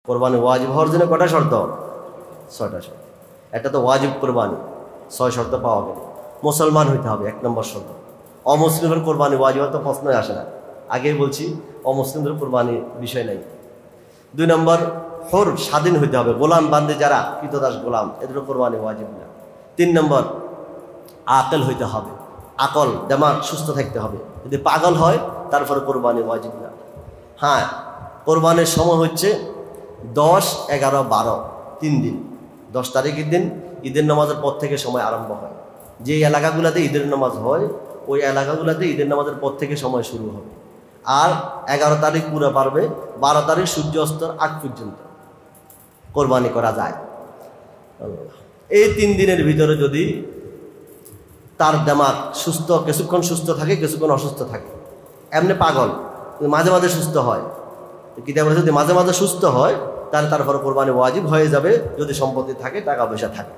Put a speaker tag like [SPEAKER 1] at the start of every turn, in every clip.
[SPEAKER 1] কোরবানি ওয়াজিব হওয়ার জন্য কটা শর্ত? 6টা শর্ত। একটা তো ওয়াজিব কোরবানি, 6 শর্ত পাওয়া গেল। মুসলমান হইতে হবে 1 নম্বর শর্ত। অমুসলিমের কোরবানি ওয়াজিব তো প্রশ্নই আসে না, আগেই বলছি অমুসলিমদের কোরবানি বিষয় নাই। 2 নম্বর হর, স্বাধীন হইতে হবে, গোলাম বান্দে যারা কৃতদাস গোলাম, এদের কোরবানি ওয়াজিব না। 3 নম্বর আকল হইতে হবে, আকল দেমাগ সুস্থ থাকতে হবে। যদি পাগল হয় তারপরে কোরবানি ওয়াজিব না। হ্যাঁ, কোরবানির সময় হচ্ছে 10, 11, 12, 3 দিন। 10 তারিখের দিন ঈদের নামাজের পর থেকে সময় আরম্ভ হয়। যে এলাকাগুলোতে ঈদের নামাজ হয় ওই এলাকাগুলোতে ঈদের নামাজের পর থেকে সময় শুরু হবে। আর 11 তারিখ পুরো পারবে, 12 তারিখ সূর্য অস্তর আগ পর্যন্ত কোরবানি করা যায়। এই 3 দিনের ভিতরে যদি তার দেমাগ সুস্থ, কিছুক্ষণ সুস্থ থাকে, কিছুক্ষণ অসুস্থ থাকে, এমনি পাগল মাঝে মাঝে সুস্থ হয়, কিতাবে যদি মাঝে মাঝে সুস্থ হয় তাহলে তারপরে কোরবানি ওয়াজিব হয়ে যাবে, যদি সম্পত্তি থাকে, টাকা পয়সা থাকে।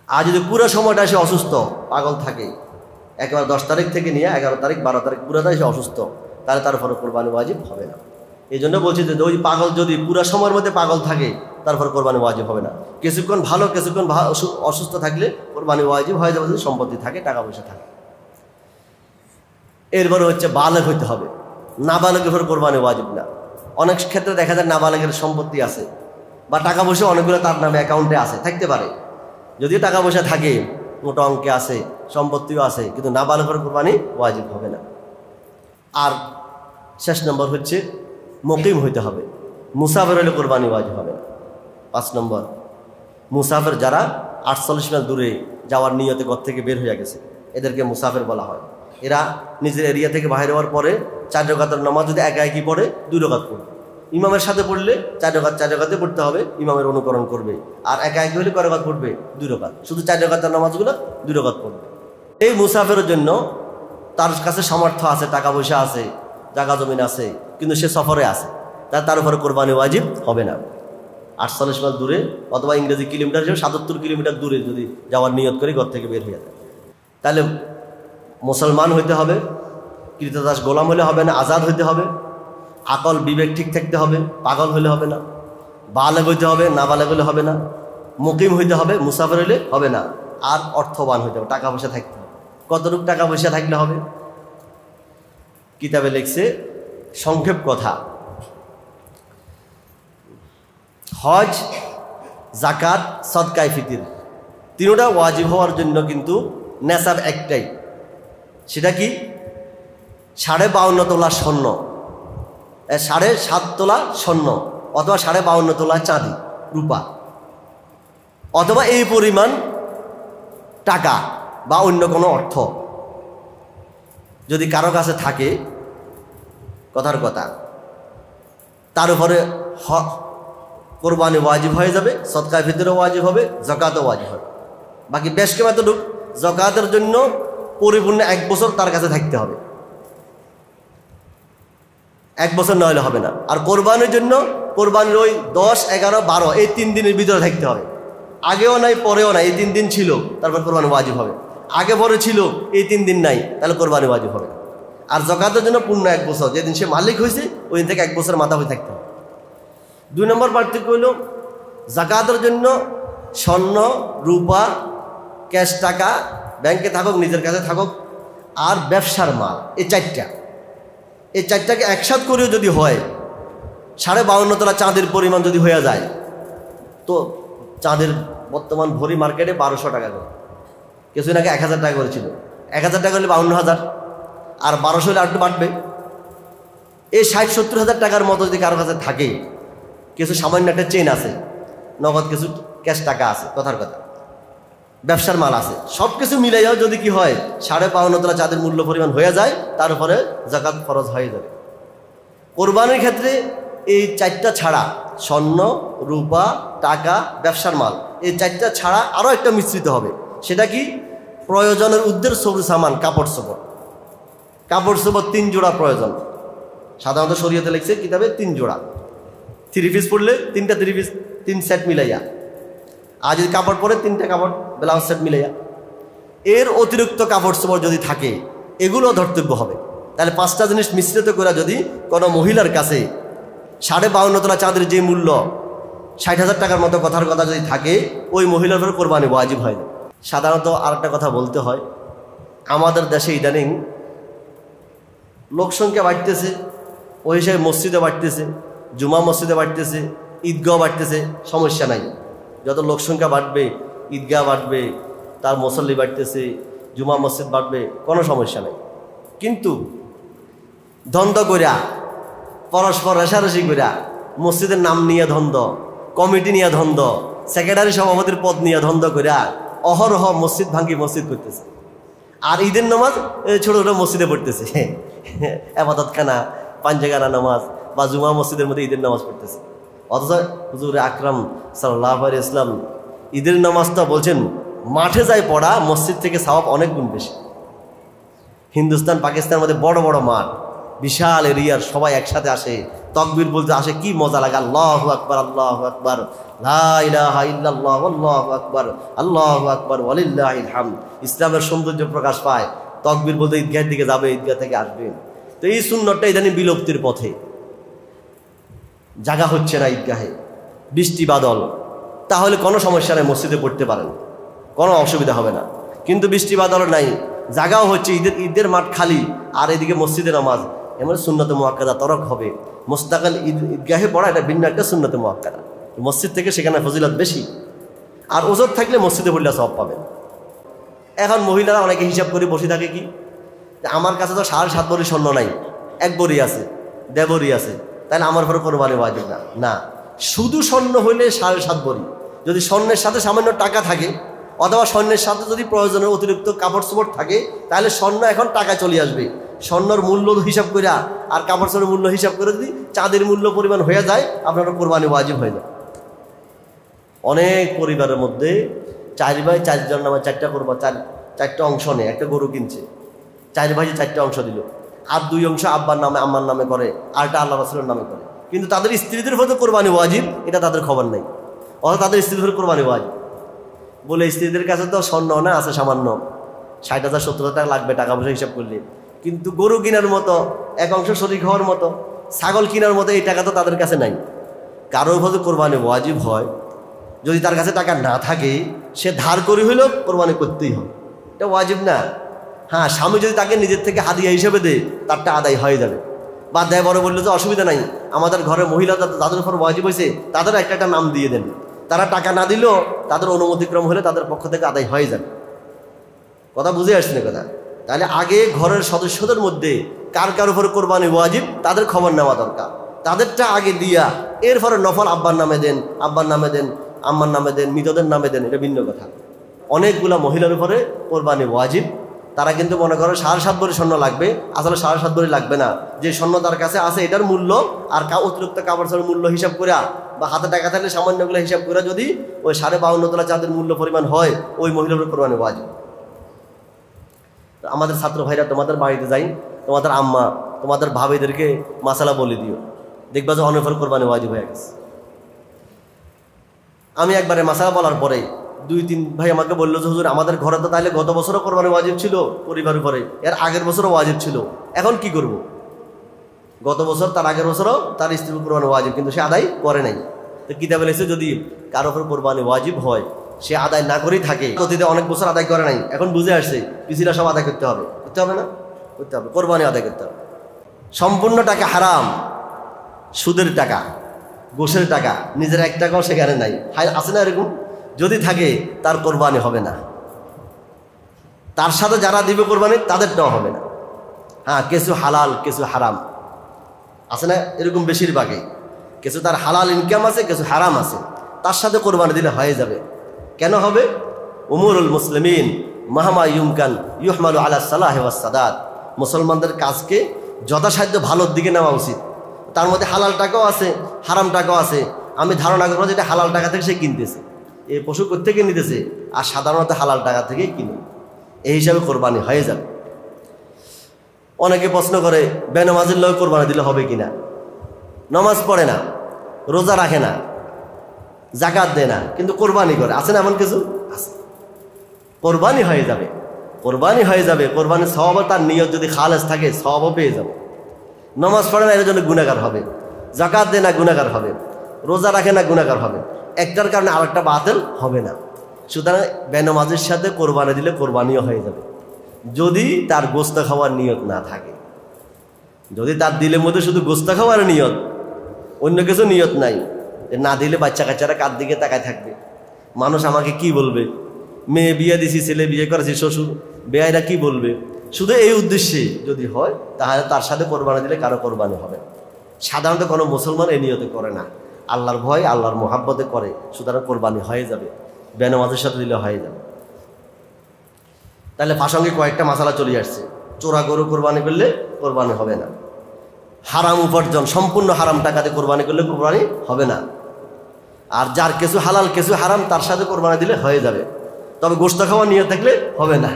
[SPEAKER 1] আর যদি পুরো সময়টা সে অসুস্থ পাগল থাকে, একেবারে 10 তারিখ থেকে নিয়ে 11 তারিখ 12 তারিখ পুরোটাই সে অসুস্থ, তাহলে তারপরে কোরবানি ওয়াজিব হবে না। এই জন্য বলছি যে ওই পাগল যদি পুরো সময়ের মধ্যে পাগল থাকে তারপর কোরবানি ওয়াজিব হবে না। কিছুক্ষণ ভালো, কিছুক্ষণ অসুস্থ থাকলে কোরবানি ওয়াজিব হয়ে যাবে যদি সম্পত্তি থাকে, টাকা পয়সা থাকে। এরপরে হচ্ছে বালেগ হইতে হবে, নাবালেগের উপর কোরবানি ওয়াজিব না। অনেক ক্ষেত্রে দেখা যায় নাবালেগের সম্পত্তি আছে বা টাকা পয়সা অনেকগুলো তার নামে অ্যাকাউন্টে আছে, থাকতে পারে, যদিও টাকা পয়সা থাকে, মোটা অঙ্কে আছে, সম্পত্তিও আছে, কিন্তু নাবালেগের কোরবানি ওয়াজিব হবে না। আর শেষ নম্বর হচ্ছে মুকিম হইতে হবে, মুসাফির হলে কোরবানি ওয়াজিব হবে না। 5 নম্বর মুসাফির যারা 48 মাইল দূরে যাওয়ার নিয়তে ঘর থেকে বের হয়ে গেছে, এদেরকে মুসাফির বলা হয়। এরা নিজের এরিয়া থেকে বাইরে হওয়ার পরে 4 রাকাতের নামাজ যদি একা একই পড়ে 2 রাকাত পড়বে, ইমামের সাথে পড়লে 4 রাকাতে পড়তে হবে, ইমামের অনুকরণ করবে। আর একা একই হলে কয় রাকাত পড়বে? 2 রাকাত। শুধু 4 রাকাতের নামাজগুলো 2 রাকাত পড়বে। এই মুসাফিরের জন্য তার কাছে সামর্থ্য আছে, টাকা পয়সা আছে, জায়গা জমিন আছে, কিন্তু সে সফরে আছে, তার উপরে কোরবানি ওয়াজিব হবে না। 48 মাইল দূরে অথবা ইংরেজি কিলোমিটার হিসেবে 77 কিলোমিটার দূরে যদি যাওয়ার নিয়ত করে ঘর থেকে বের হয়ে যায়, তাহলে মুসলমান হইতে হবে, কৃতদাস গোলাম হলে হবে না, আজাদ হইতে হবে, আকল বিবেক ঠিক থাকতে হবে, পাগল হলে হবে না, বালেগ হইতে হবে, না বালেগ হলে হবে না, মুকিম হইতে হবে, মুসাফির হইলে হবে না, আর অর্থবান হইতে হবে, টাকা পয়সা থাকতে হবে। কতটুকু টাকা পয়সা থাকলে হবে? কিতাবে লিখছে সংক্ষেপ কথা, হজ, জাকাত, সদকায়ে ফিতর, তিনটা ওয়াজিব হওয়ার জন্য কিন্তু নেসাব একটাই, সেটা কি? 52.5 তোলা স্বর্ণ, 7.5 তোলা স্বর্ণ, অথবা 52.5 তোলা চাঁদি রূপা, অথবা এই পরিমাণ টাকা বা অন্য কোনো অর্থ যদি কারো কাছে থাকে, কথার কথা, তার উপরে কোরবানি ওয়াজিব হয়ে যাবে, সদকায়ে ফিতরও ওয়াজিব হবে, যাকাতও ওয়াজিব হবে। বাকি বেশ কেমাতটুক যাকাতের জন্য পরিপূর্ণ 1 বছর তার কাছে থাকতে হবে, 1 বছর না হলে হবে না। আর কোরবানির জন্য কোরবানির ওই 10, 11, 12 এই 3 দিনের ভিতরে থাকতে হবে, আগেও নাই পরেও নাই, এই 3 দিন ছিল তারপর কোরবানি ওয়াজিব হবে, আগে পরে ছিল এই 3 দিন নাই, তাহলে কোরবানি ওয়াজিব হবে। আর যাকাতের জন্য পূর্ণ 1 বছর, যেদিন সে মালিক হয়েছে ওই দিন থেকে 1 বছর মাথা হয়ে থাকতে হবে। 2 নম্বর পার্থক্য হল যাকাতের জন্য স্বর্ণ, রূপা, ক্যাশ টাকা, ব্যাংকে থাকুক, নিজের কাছে থাকুক, আর ব্যবসার মাল, এই 4টাকে একসাথ করেও যদি হয় 52.5 তোলা চাঁদের পরিমাণ যদি হয়ে যায়, তো চাঁদের বর্তমান ভরি মার্কেটে 1200 টাকা করে, কিছুদিন আগে 1000 টাকা করেছিল, 1000 টাকা হলে 52,000, আর 1200 হলে আরেকটু বাড়বে। এই 60-70 হাজার টাকার মতো যদি কারো কাছে থাকে, কিছু সামান্য একটা চেন আছে, নগদ কিছু ক্যাশ টাকা আছে, কথার কথা, ব্যবসার মাল আছে, সব কিছু মিলে যাও যদি কি হয় 52.5 তোলা চাঁদের মূল্য পরিমাণ হয়ে যায়, তার উপরে যাকাত ফরজ হয়ে যাবে। কোরবানির ক্ষেত্রে এই 4টা ছাড়া, স্বর্ণ, রূপা, টাকা, ব্যবসার মাল, এই 4টা ছাড়া আরও একটা মিশ্রিত হবে। সেটা কি? প্রয়োজনের উদ্দের সবুজ সামান, কাপড় চোপড়। 3 জোড়া প্রয়োজন, সাধারণত শরীয়তে লিখছে কিতাবে 3 জোড়া, 3 পিস পড়লে 3টা 3 পিস, 3 সেট মিলাইয়া, আর যদি কাপড় পরে 3টা কাপড় ব্লাউজ সেট মিলাইয়া। এর অতিরিক্ত কাপড় চোপড় যদি থাকে এগুলো ধর্তব্য হবে। তাহলে 5টা জিনিস মিশ্রিত করে যদি কোনো মহিলার কাছে 52.5 তলা চাঁদের যে মূল্য 60,000 টাকার মতো কথার কথা যদি থাকে, ওই মহিলার উপর কোরবানি ওয়াজিব হয় না। সাধারণত আরেকটা কথা বলতে হয়, আমাদের দেশে ইদানিং লোকসংখ্যা বাড়তেছে, ওই হিসাবে মসজিদে বাড়তেছে, জুমা মসজিদে বাড়তেছে, ঈদগাহ বাড়তেছে, সমস্যা নাই। যত লোকসংখ্যা বাড়বে, ঈদগাহ বাড়বে, তার মুসল্লি বাড়তেছে, জুমা মসজিদ বাড়বে, কোনো সমস্যা নেই। কিন্তু দ্বন্দ্ব কইরা, পরস্পর রেশারেশি কইরা, মসজিদের নাম নিয়ে দ্বন্দ্ব, কমিটি নিয়ে দ্বন্দ্ব, সেক্রেটারি সভাপতির পদ নিয়ে দ্বন্দ্ব কইরা অহরহ মসজিদ ভাঙ্গি মসজিদ করতেছে। আর ঈদের নামাজ ছোট ছোট মসজিদে পড়তেছে, আবাদতখানা, পাঞ্জাগানা নামাজ বা জুমা মসজিদের মধ্যে ঈদের নামাজ পড়তেছে। অথচ হুজুর আকরাম সাল্লাল্লাহু আলাইহি ওয়াসাল্লাম ঈদের নামাজটা বলছেন মাঠে যায় পড়া মসজিদ থেকে সওয়াব অনেক গুণ বেশি। হিন্দুস্তান পাকিস্তানের মধ্যে বড় বড় মাঠ, বিশাল এরিয়ার, সবাই একসাথে আসে, তাকবীর বলতে আসে, কি মজা লাগে। আল্লাহু আকবার, আল্লাহু আকবার, লা ইলাহা ইল্লাল্লাহ, আল্লাহু আকবার, আল্লাহু আকবার, ওয়ালিল্লাহিল হামদ। ইসলামের সৌন্দর্য প্রকাশ পায়। তাকবীর বলতে ঈদগাহের দিকে যাবে, ঈদগাহ থেকে আসবে। তো এই সুন্নতটা ইদানিং বিলুপ্তির পথে, জায়গা হচ্ছে না ঈদগাহে, বৃষ্টি বাদল, তাহলে কোনো সমস্যা নেই, মসজিদে পড়তে পারেন, কোনো অসুবিধা হবে না। কিন্তু বৃষ্টি বাদল নাই, জায়গাও হচ্ছে, ঈদের মাঠ খালি, আর এদিকে মসজিদে নামাজ, এমন সুন্নতে মুআক্কাদা তরক হবে। মুস্তাকিল ঈদগাহে পড়া এটা ভিন্ন একটা সুন্নতে মুআক্কাদা, মসজিদ থেকে সেখানে ফজিলত বেশি। আর ওজর থাকলে মসজিদে পড়লে সওয়াব পাবেন। এখন মহিলারা অনেকে হিসাব করে বসে থাকে কি, আমার কাছে তো 7.5 ভরি স্বর্ণ নাই, 1 ভরি আছে, 1.5 ভরি আছে, তাহলে আমার উপরে কোরবানি ওয়াজিব না। না, শুধু স্বর্ণ হইলে 7.5 ভরি, যদি স্বর্ণের সাথে সামান্য টাকা থাকে অথবা স্বর্ণের সাথে যদি প্রয়োজনের অতিরিক্ত কাপড় চোপড় থাকে, তাহলে স্বর্ণ এখন টাকা চলে আসবে। স্বর্ণর মূল্য হিসাব করে আর কাপড় চোপড়ের মূল্য হিসাব করে যদি চাঁদের মূল্য পরিমাণ হয়ে যায়, আপনার কোরবানি ওয়াজিব হয়ে যায়। অনেক পরিবারের মধ্যে 4 ভাই 4 জন নামে 4টা করবা, 4টা অংশ নেই, একটা গরু কিনছে, 4 ভাই 4টা অংশ দিল, আর 2 অংশ আব্বার নামে আম্মার নামে করে, আরটা আল্লাহ রাসূলের নামে করে। কিন্তু তাদের স্ত্রীদের উপর কোরবানি ওয়াজিব, এটা তাদের খবর নেই। অথবা তাদের স্ত্রীদের উপর কোরবানি ওয়াজিব বলে, স্ত্রীদের কাছে তো স্বর্ণ না আছে সামান্য, 60,000 70,000 টাকা লাগবে টাকা পয়সা হিসাব করলে, কিন্তু গরু কেনার মতো, 1 অংশ শরীক হওয়ার মতো, ছাগল কেনার মতো এই টাকা তো তাদের কাছে নাই। কারোর উপর কোরবানি ওয়াজিব হয়, যদি তার কাছে টাকা না থাকে, সে ধার করে হইলেও কোরবানি করতেই হবে, এটা ওয়াজিব না। হ্যাঁ, স্বামী যদি তাকে নিজের থেকে হাদিয়া হিসেবে দেয়, তারটা আদায় হয়ে যাবে। বা দেয় বড় বললে যে অসুবিধা নাই, আমাদের ঘরে মহিলা যাদের উপর ওয়াজিব হয়েছে তাদের একটা নাম দিয়ে দেন, তারা টাকা না দিলেও তাদের অনুমতিক্রম হলে তাদের পক্ষ থেকে আদায় হয়ে যাবে। কথা বুঝে আসছে না কথা? তাহলে আগে ঘরের সদস্যদের মধ্যে কার কার উপর কোরবানি ওয়াজিব তাদের খবর নেওয়া দরকার, তাদেরটা আগে দিয়া এরপরে নফল আব্বার নামে দেন, আব্বার নামে দেন, আম্মার নামে দেন, মৃতদের নামে দেন, এটা ভিন্ন কথা। অনেকগুলা মহিলার উপরে কোরবানি ওয়াজিব, তারা কিন্তু মনে করে 7.5 ভরি স্বর্ণ লাগবে, আসলে 7.5 ভরি লাগবে না। যে স্বর্ণ তার কাছে আছে এটার মূল্য আর অতিরিক্ত কাপড় চোপড়ের মূল্য হিসাব করে বা হাতে টাকা থাকলে সামান্যগুলো হিসাব করে যদি ওই 52.5 তলা চাঁদের মূল্য পরিমাণ হয়, ওই মহিলার উপর কোরবানি ওয়াজিব। আমাদের ছাত্র ভাইরা তোমাদের বাড়িতে যাই, তোমাদের আম্মা তোমাদের ভাবিদেরকে মাসালা বলে দিও, দেখবা যে অনেক কোরবানি ওয়াজিব হয়ে গেছে। আমি একবারে মাসালা বলার পরে 2-3 ভাই আমাকে বললো যে হুজুর আমাদের ঘরে তো তাহলে গত বছরও কোরবানি ওয়াজিব ছিল পরিবারের উপরে, এর আগের বছরও ওয়াজিব ছিল, এখন কি করব? গত বছর তার আগের বছরও তার স্ত্রীর কোরবানি ওয়াজিব, কিন্তু সে আদায় করে নাই। তো কিতাবে লেখছে যদি কারো উপর কোরবানি ওয়াজিব হয়, সে আদায় না করেই থাকে, অতীতে অনেক বছর আদায় করে নাই, এখন বুঝে আসছে পিছিয়ে সব আদায় করতে হবে, করতে হবে না? করতে হবে, কোরবানি আদায় করতে হবে। সম্পূর্ণ টাকা হারাম, সুদের টাকা, ঘুষের টাকা, নিজের 1 টাকাও সেখানে নাই, আছে না এরকম? যদি থাকে তার কোরবানি হবে না, তার সাথে যারা দিবে কোরবানি তাদেরটাও হবে না। হ্যাঁ, কিছু হালাল কিছু হারাম আছে না, এরকম বেশিরভাগই কিছু তার হালাল ইনকাম আছে, কিছু হারাম আছে, তার সাথে কোরবানি দিলে হয়ে যাবে। কেন হবে? উমুরুল মুসলিমিন মাহমা ইউমকান ইউহমালু আলা সালাহ ওয়াস সাদাত, মুসলমানদের কাজকে যথাসাধ্য ভালোর দিকে নেওয়া উচিত। তার মধ্যে হালাল টাকাও আছে, হারাম টাকাও আছে। আমি ধারণা করবো যেটা হালাল টাকা থেকে সে কিনতেছে, এই পশু কোত্থেকে নিতেছে, আর সাধারণত হালাল টাকা থেকেই কিনে, এই হিসাবে কোরবানি হয়ে যাবে। অনেকে প্রশ্ন করে বেনামাজের লোক কোরবানি দিলে হবে কিনা? নামাজ পড়ে না, রোজা রাখে না, জাকাত দেয় না, কিন্তু কোরবানি করে, আছে না এমন কিছু? আছে। কোরবানি হয়ে যাবে, কোরবানি হয়ে যাবে। কোরবানির সওয়াব, তার নিয়ত যদি খালেস থাকে সওয়াবও পেয়ে যাবে। নামাজ পড়ে না এর জন্য গুনাহগার হবে, জাকাত দেয় না গুনাহগার হবে, রোজা রাখে না গুনাহগার হবে, একটার কারণে আরেকটা বাতিল হবে না। সুতরাং বেনামাজির সাথে কোরবানি দিলে কোরবানিও হয়ে যাবে, যদি তার গোস্ত খাওয়ার নিয়ত না থাকে। যদি তার দিলের মধ্যে শুধু গোস্ত খাওয়ার নিয়ত, অন্য কিছু নিয়ত নাই, না দিলে বাচ্চা কাচ্চারা কার দিকে তাকায় থাকবে, মানুষ আমাকে কি বলবে, মেয়ে বিয়ে দিছি, ছেলে বিয়ে করেছি, শ্বশুর বেয়াইরা কি বলবে, শুধু এই উদ্দেশ্যে যদি হয় তাহলে তার সাথে কোরবানি দিলে কারো কোরবানি হবে। সাধারণত কোনো মুসলমান এই নিয়তে করে না, আল্লাহর ভয় আল্লাহর মোহাব্বতে করে, সুতরাং কোরবানি হয়ে যাবে, বেনামাজের সাথে দিলে হয়ে যাবে। তাহলে প্রাসঙ্গিক কয়েকটা মাসালা চলে আসছে। চোরা গরু কোরবানি করলে কোরবানি হবে না, হারাম উপার্জন সম্পূর্ণ হারাম টাকাতে কোরবানি করলে কোরবানি হবে না, আর যার কিছু হালাল কিছু হারাম তার সাথে কোরবানি দিলে হয়ে যাবে, তবে গোশত খাওয়া নিয়ে থাকলে হবে না।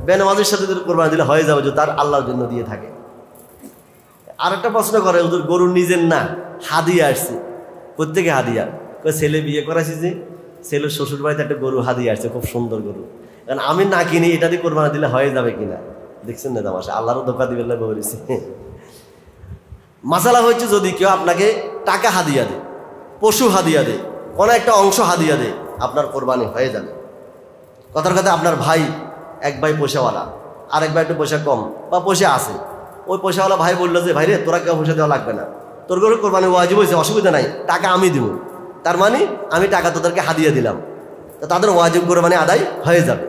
[SPEAKER 1] বেনামাজের সাথে কোরবানি দিলে হয়ে যাবে যদি তার আল্লাহর জন্য দিয়ে থাকে। আর একটা প্রশ্ন করে, ওদের গরু নিজের না, হাদিয়া আসছে, প্রত্যেকে হাদিয়া, ছেলে বিয়ে করাছি যে ছেলের শ্বশুর বাড়িতে একটা গরু হাদিয়া আসছে, খুব সুন্দর গরু, কারণ আমি না কিনি, এটা দিয়ে কোরবানি দিলে হয়ে যাবে কিনা। দেখছেন না তামাশা, আল্লাহরও ধোকা দিবেন না বলেছে। মাসালা হচ্ছে, যদি কেউ আপনাকে টাকা হাদিয়া দেয়, পশু হাদিয়া দেয়, কোনো একটা অংশ হাদিয়া দেয়, আপনার কোরবানি হয়ে যাবে। কথার কথা, আপনার ভাই, এক ভাই পয়সাওয়ালা, আর এক ভাই একটু পয়সা কম বা পয়সা আছে, ওই পয়সাওয়ালা ভাই বললো যে ভাই রে, তোরা কেউ পয়সা দেওয়া লাগবে না, তোর গরু কোরবানি ওয়াজিব হয়েছে, অসুবিধা নাই, টাকা আমি দিব, তার মানে আমি টাকা তোদেরকে হাদিয়া দিলাম, তো তাদের ওয়াজিব কোরবানি আদায় হয়ে যাবে,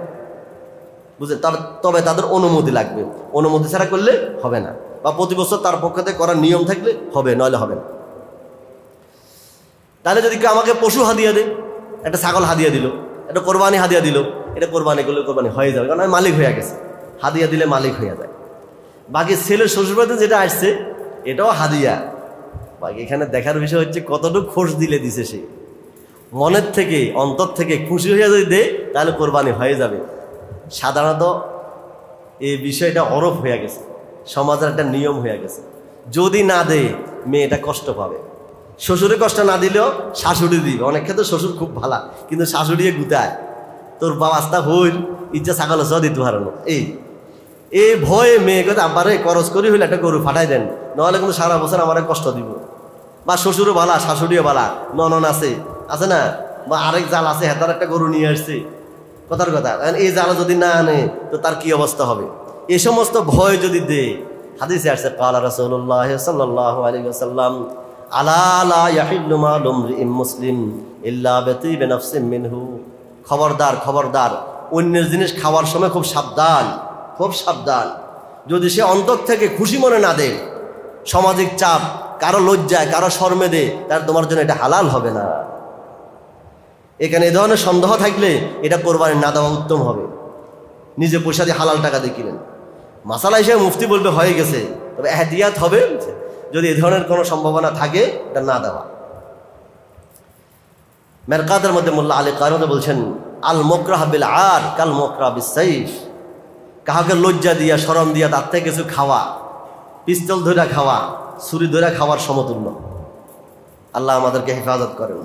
[SPEAKER 1] বুঝলেন। তবে তাদের অনুমতি লাগবে, অনুমতি ছাড়া করলে হবে না, বা প্রতি বছর তার পক্ষ থেকে করার নিয়ম থাকলে হবে, নইলে হবে না। তাহলে যদি কেউ আমাকে পশু হাদিয়া দেয়, একটা ছাগল হাদিয়া দিল, একটা কোরবানি হাদিয়া দিল, এটা কোরবানি করলে কোরবানি হয়ে যাবে, কারণ আমি মালিক হয়ে গেছে, হাদিয়া দিলে মালিক হয়ে যায়। বাকি ছেলের শ্বশুরবাড়িতে যেটা আসছে এটাও হাদিয়া। বাকি এখানে দেখার বিষয় হচ্ছে কতটুকু খোঁজ দিলে দিছে সে, মনের থেকে অন্তর থেকে খুশি হয়ে যদি দেয় তাহলে কোরবানি হয়ে যাবে। সাধারণত এই বিষয়টা অরফ হয়ে গেছে, সমাজের একটা নিয়ম হয়ে গেছে, যদি না দেয় মেয়েটা কষ্ট পাবে। শ্বশুরে কষ্ট না দিলেও শাশুড়ি দিবে, অনেক ক্ষেত্রে শ্বশুর খুব ভালা, কিন্তু শাশুড়িয়ে গুতায়, তোর বাবাস্তা হইল ইচ্ছা ছাগল চ দিতে পারো এই ভয়ে মেয়ে কথা আব্বারে খরচ করি হইলে একটা গরু ফাটাই দেন, নাহলে কিন্তু সারা বছর আমার কষ্ট দিব। বা শ্বশুরও ভালা, শাশুড়িও ভালা, ননন আছে না, বা আরেক জাল আছে, হেতার একটা গরু নিয়ে আসছে, কথার কথা, এই জালা যদি না আনে তো তার কি অবস্থা হবে। এই সমস্ত ভয় যদি দে, হাদিসে আসছে ক্বালা রাসূলুল্লাহ সাল্লাল্লাহু আলাইহি ওয়াসাল্লাম, আলা লা ইয়াহিল্লু মালু ইমরিইন মুসলিম ইল্লা বিতিবি নাফসিন মিনহু, খবরদার খবরদার, অন্যের জিনিস খাওয়ার সময় খুব সাবধান, খুব সাবধান। যদি সে অন্তর থেকে খুশি মনে না দেয়, সামাজিক চাপ, কারো লজ্জায়, কারো শর্মে দে, তার তোমার জন্য এটা হালাল হবে না। এখানে এ ধরনের সন্দেহ থাকলে এটা কোরবানি না দেওয়া উত্তম হবে। নিজে পয়সা দিয়ে হালাল টাকা দিয়ে কিনেন, মাসালা হিসেবে মুফতি বলবে হয়ে গেছে, তবে এহতিয়াত হবে, যদি এ ধরনের কোনো সম্ভাবনা থাকে এটা না দেওয়া। মেরকাতের মধ্যে মোল্লা আলী কারণে বলছেন, আল মোকরাহ বিল আর কাল মোকরাহ বিস সাইফ, কাহাকে লজ্জা দিয়া শরম দিয়া তার থেকে কিছু খাওয়া, পিস্তল ধরে খাওয়া, ছুরি ধরে খাওয়ার সমতুল্য। আল্লাহ আমাদেরকে হেফাজত করেন।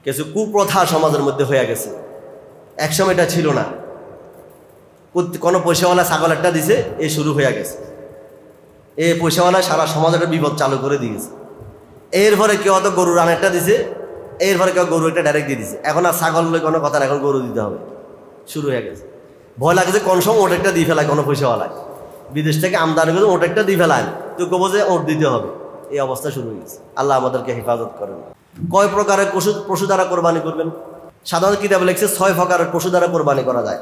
[SPEAKER 1] কিছু কুপ্রথা সমাজের মধ্যে হয়ে গেছে, একসময় এটা ছিল না, কোনো পয়সাওয়ালা ছাগল একটা দিছে, এ শুরু হয়ে গেছে, এই পয়সাওয়ালা সারা সমাজের একটা বিপদ চালু করে দিয়েছে। এরপরে কেউ হয়তো গরুর রানেরটা দিছে, এরপরে কেউ গরু একটা ডাইরেক্ট দিয়ে দিছে, এখন আর ছাগল কোনো কথা না, এখন গরু দিতে হবে, শুরু হয়ে গেছে। ভয় লাগে যে কোন সময় ওট একটা দিয়ে ফেলায় কোনো পয়সাওয়ালায়, বিদেশ থেকে আমদানি করে ওট একটা দিয়ে ফেলায়, তো কবো যে ওট দিতে হবে, এই অবস্থা শুরু হয়ে গেছে। আল্লাহ আমাদেরকে হেফাজত করেন। কয় প্রকারের পশু দ্বারা কোরবানি করবেন? সাধারণত কিতাবে লিখছে 6 প্রকারের পশু দ্বারা কোরবানি করা যায়।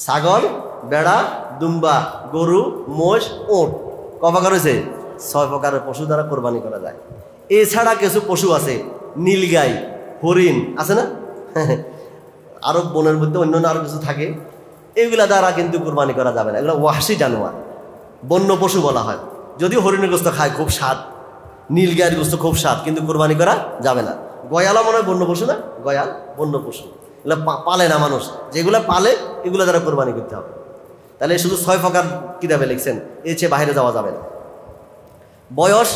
[SPEAKER 1] ছাগল, বেড়া, দুম্বা, গরু, মোষ, ওট। ক প্রকার হয়েছে? 6 প্রকারের পশু দ্বারা কোরবানি করা যায়। এছাড়া কিছু পশু আছে, নীলগাই, হরিণ আছে না, আরো বনের মধ্যে অন্য আরো কিছু থাকে, এগুলা দ্বারা কিন্তু কোরবানি করা যাবে না। এগুলো ওয়াহশী জানোয়ার, বন্য পশু বলা হয়। যদিও হরিণের গোস্ত খায়, খুব স্বাদ, নীলগাইয়ের গোস্ত খুব স্বাদ, কিন্তু কোরবানি করা যাবে না। গয়ালা মনে হয় বন্য পশু না, গয়াল বন্য পশু, এগুলো পালে না মানুষ, যেগুলো পালে এগুলো দ্বারা কোরবানি করতে হবে। তাহলে শুধু 6 প্রকার কিতাবে লিখছেন, এর চেয়ে বাইরে যাওয়া যাবে না। বয়স,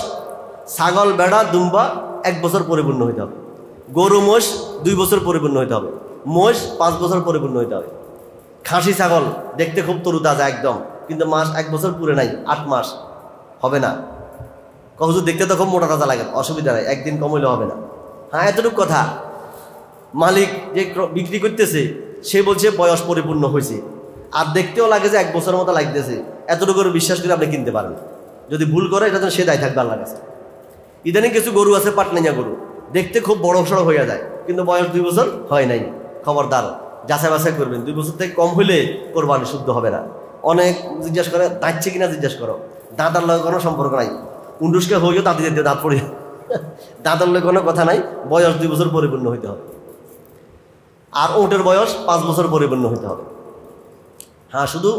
[SPEAKER 1] ছাগল, বেড়া, দুম্বা 1 বছর পরিপূর্ণ হইতে হবে, গরু মোষ 2 বছর পরিপূর্ণ হইতে হবে, মোষ 5 বছর পরিপূর্ণ হইতে হবে। খাসি ছাগল দেখতে খুব তরুতাজা একদম, কিন্তু মাস 1 বছর পুরে নাই, 8 মাস হবে না। হুজুর দেখতে তো খুব মোটা তাজা লাগে, অসুবিধা নাই, একদিন কমাইলে হবে না। হ্যাঁ, এতটুকু কথা। মালিক যে বিক্রি করতেছে সে বলছে বয়স পরিপূর্ণ হয়েছে, আর দেখতেও লাগে যে 1 বছরের মতো লাগতেছে, এতটুকু বিশ্বাস করে আপনি কিনতে পারেন। যদি ভুল করে এটা তো সে দায় থাকবে আল্লাহর কাছে। ইদানিং কিছু গরু আছে, পাটনাইয়া গরু, দেখতে খুব বড় সড়ো হয়ে যায়, কিন্তু বয়স 2 বছর হয় নাই। খবরদার, যাচাই বাছাই করবেন। 2 বছর থেকে কম হইলে কোরবানি শুদ্ধ হবে না। অনেক জিজ্ঞেস করে দাঁতছে কিনা, জিজ্ঞেস করো, দাঁতার লগে কোনো সম্পর্ক নাই। উন্ডুসকে হইও দাঁত দিতে, দাঁত পড়ে দাঁতার লগে কোনো কথা নাই। বয়স 2 বছর পরিপূর্ণ হইতে হবে। আর ওটের বয়স 5 বছর পরিপূর্ণ হইতে হবে। হ্যাঁ, শুধু